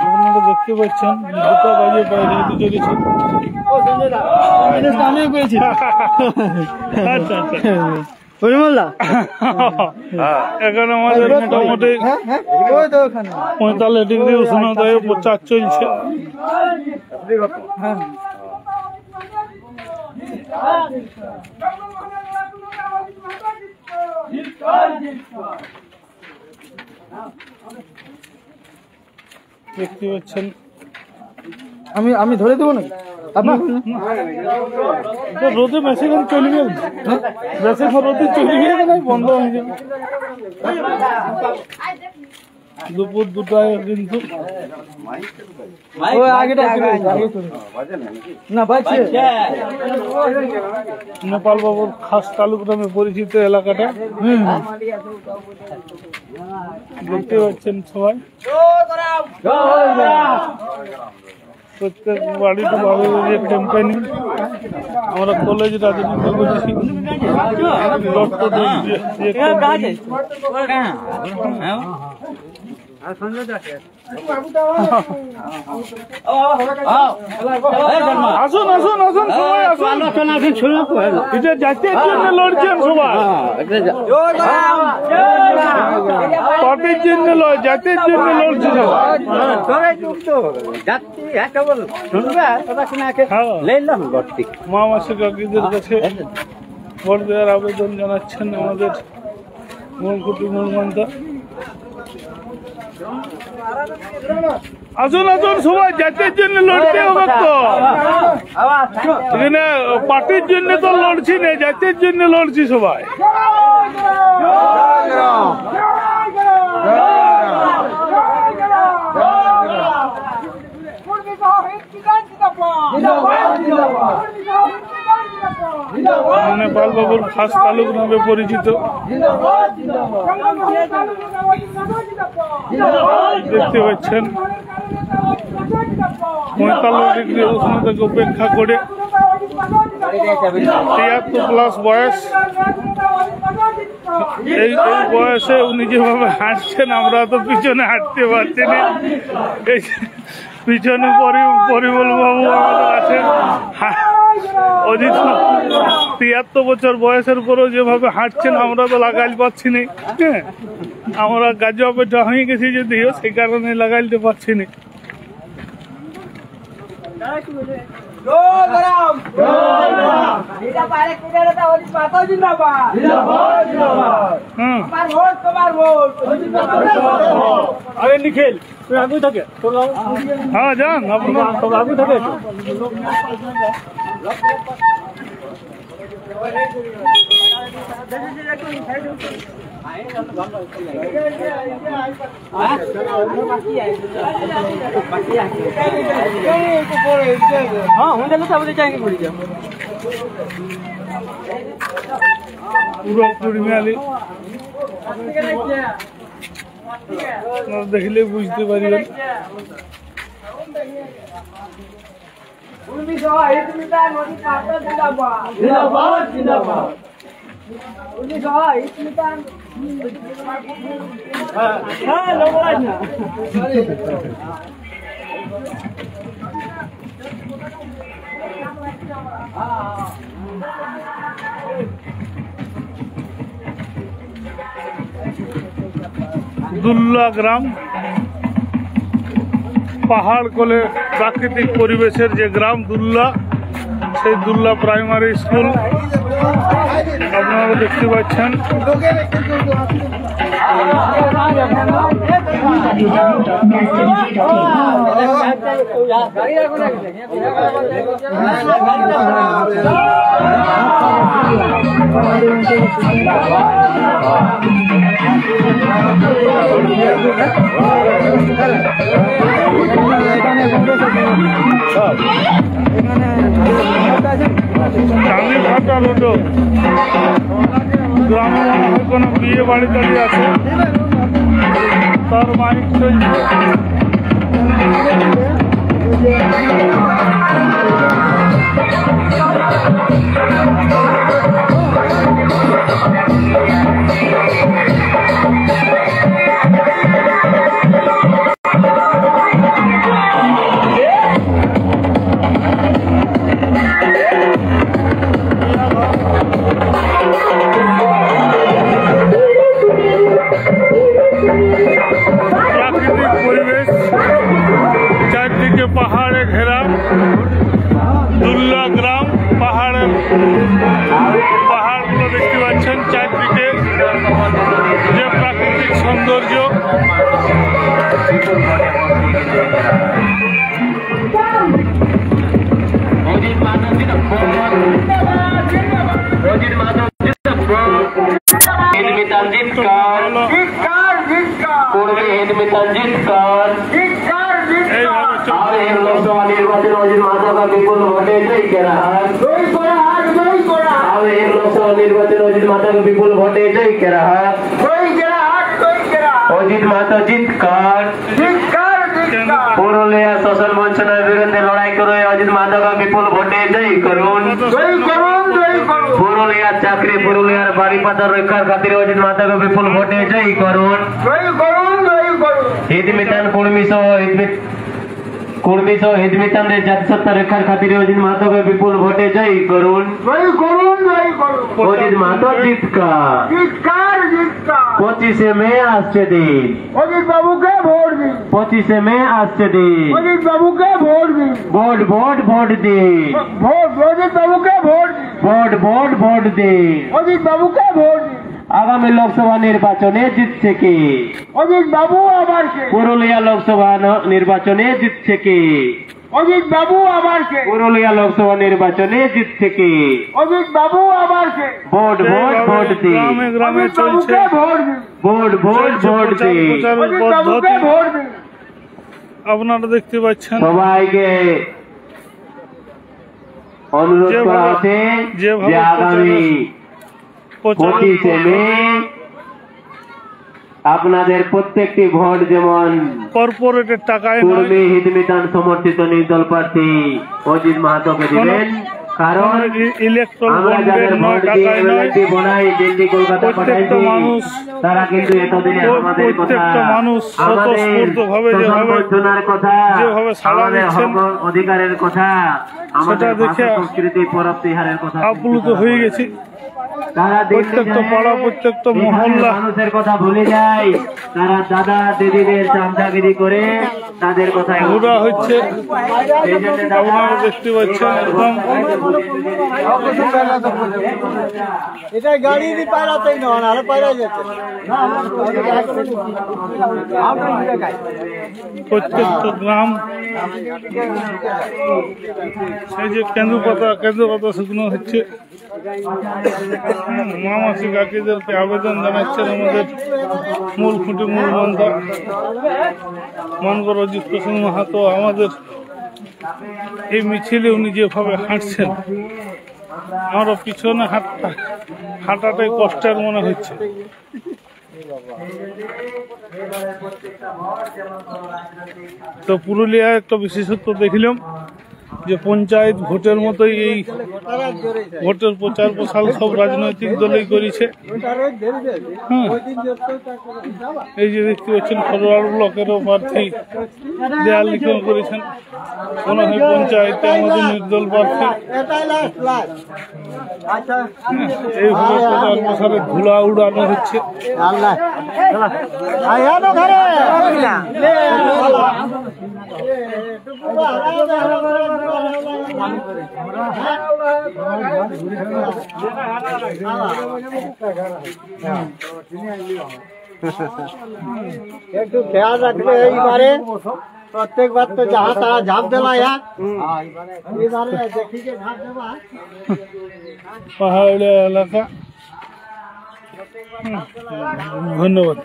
আপনারা দেখতে পাচ্ছেন দুটো বাজে বাইরে চলেছে। আমিও পেয়েছি। আচ্ছা আচ্ছা এখন আমাদের মোটামুটি 45 ডিগ্রি উষ্ণতায় প্রচার চলছে। দেখতে পাচ্ছেন আমি ধরে দেবো না রোদে বেশিক্ষণ চলবে, বেশিক্ষণ রোদে চলবে না, বন্ধ হয়ে যাবে। দুপুর 2টায় কিন্তু নেপাল বাবুর খাস তালুক নামে পরিচিত এলাকাটা। দেখতে পাচ্ছেন সবাই, প্রত্যেক বাড়ি টু বাড়ি ক্যাম্পেইনিং। আমরা কলেজ রাজনীতি করছি, আসুন আসুন আসুন সবাই আসুন। এটা জাতীয় জন্য লড়ছেন সবাই, পার্টির জন্য লড়, জাতির জন্য লড়ছে মা মাসে কাকিদের কাছে ভোট দেওয়ার আবেদন জানাচ্ছেন আমাদের মূলকুটি মূলমন্ত্র। আসুন আসুন সবাই, জাতির জন্য লড়তে হবে তো, এখানে পার্টির জন্য তো লড়ছি না, জাতির জন্য লড়ছি সবাই। নেপাল বাবুর খাস তালুক নামে পরিচিত। দেখতে পাচ্ছেন 45 ডিগ্রি উষ্ণতাকে উপেক্ষা করে 73+ বয়স, এই বয়সে উনি যেভাবে হাঁটছেন আমরা তো পিছনে হাঁটতে পারছি না। পিছনে পরিমল বাবু আমাদের আছে, অজিত 73 বছর বয়সের পরেও যেভাবে হাঁটছেন আমরা তো লাগাইতে পারছি না। হ্যাঁ, আমরা গাজা পেটা হয়ে গেছি যদিও, সেই কারণে লাগাইতে পারছি না। আরে নিখিল তুই আগে থাকে, হ্যাঁ যান আপনার আগে থাকে। দেখলে বুঝতে পারবেন। দুল্লা গ্রাম, পাহাড় কোলে প্রাকৃতিক পরিবেশের যে গ্রাম দুল্লা, সেই দুল্লা প্রাইমারি স্কুল আপনারা দেখতে পাচ্ছেন। চাঁদিঘাটা রোড গ্রামে মনে হয় কোনো বিয়ে বাড়ি টাড়ি আছে, তার মাইক চলছে। हिंदुस्तान जीतकर এইভাবে চলছে। आवे लोकसभा निर्वाचन अजित माता का विपुल भोटे जय के रहा आवे लोकसभा निर्वाचन अजित माता का विपुल भोटे जय के रहा अजित माता जीतकर पुरुलिया शोषण वंचनाর বিরুদ্ধে লড়াই করে অজিত মাধবকে বিপুল ভোটে জয়ী করুন পুরুলিয়ার চাকরি পুরুলিয়ার বাড়ি পাতা রক্ষার খাতিরে অজিত মাধবকে বিপুল ভোটে জয়ী করুন হিদমিতান কুর্মিসহ হিদমিতানদের জাতিসত্তা রক্ষার খাতিরে অজিত মাধবকে বিপুল ভোটে জয়ী করুন অজিত মাধব জিতকার 25 মে আসছে দিন অজিত বাবুকে ভোট দিন 25 মে আসছে দিন অজিত বাবুকে ভোট দিন ভোট ভোট ভোট দিন অজিত বাবুকে ভোট দিন ভোট দিন অজিত বাবুকে ভোট দিন আগামী লোকসভা নির্বাচনে জিতছে কে অজিত বাবু আবার কে পুরুলিয়া লোকসভা নির্বাচনে জিতছে কে অজিত বাবু আবার কে পুরুলিয়া লোকসভা নির্বাচনে জিতছে কে অজিত বাবু আবার কে ভোট ভোট দিন গ্রামে গ্রামে অজিত চলছে বাবুকে ভোট দিন ভোট প্রচার দিন প্রচারের অজিত বাবুকে পদ্ধতি ভোট দিন আপনারা দেখতে পাচ্ছেন। সবাইকে অনুরোধ করা হচ্ছে যে আগামী প্রচার 25 মে আপনাদের প্রত্যেকটি ভোট যেমন কর্পোরেটের টাকায় নয়, কুর্মী হিদমিতান সমর্থিত নির্দল প্রার্থী অজিত মাহাতোকে দিবেন কারণ ইলেকট্রল আমরা যাদের বন্ডের ভোট নয়, দিয়ে টাকায় নয়। এমএলএ বনাই দিল্লি কলকাতা প্রত্যেকটা পাঠাইছি মানুষ তারা কিন্তু এতদিনে আমাদের কথা প্রত্যেকটা মানুষ আমাদের স্বতঃস্ফূর্তভাবে শোষণ যেভাবে বঞ্চনার কথা যেভাবে সাড়া আমাদের দিচ্ছেন, হক অধিকারের কথা আমাদের দেখে ভাষা সংস্কৃতি পরবর্তীহারের কথা আপ্লুত হয়ে গেছি। তারা প্রত্যেকটা পাড়া প্রত্যেকটা মহল্লা মানুষের কথা ভুলে যায় তারা দাদা দিদিদের চামচাগিরি করে তাদের কথা ঘোরা হচ্ছে। আপনারা দেখতে পাচ্ছেন একদম এটা গাড়ি দিয়ে পাইরাতেই না আর পাইরা যেতে প্রত্যেকটা গ্রাম সেই যে কেন্দ্র পাতা শুকনো হচ্ছে। মামাসি কাকিদেরকে আবেদন জানাচ্ছেন আমাদের মূল খুঁটি মূল মন্ত্র মনগর অজিত প্রসন্ন মাহাতো আমাদের এই মিছিলে উনি যেভাবে হাঁটছেন আমরা পিছনে হাঁটাটাই কষ্টের মনে হচ্ছে। তো পুরুলিয়ায় একটা বিশেষত্ব দেখিলাম যে পঞ্চায়েত ভোটের মতোই এই ভোটের প্রচার প্রসার সব রাজনৈতিক দলই করেছে। হ্যাঁ, এই যে দেখতে পাচ্ছেন ফরওয়ার্ড ব্লকেরও প্রার্থী দেয়াল লিখন করেছেন, মনে হয় পঞ্চায়েতে আমাদের নির্দল প্রার্থী। এইভাবে প্রচার প্রসারে ধুলা উড়ানো হচ্ছে। একটু খেয়াল রাখবে এইবারে প্রত্যেকবার তো যাহা তারা ঝাঁপ দেলা এবারে দেখিকে ঝাঁপ দেবা পাহাড়ি এলাকা। ধন্যবাদ।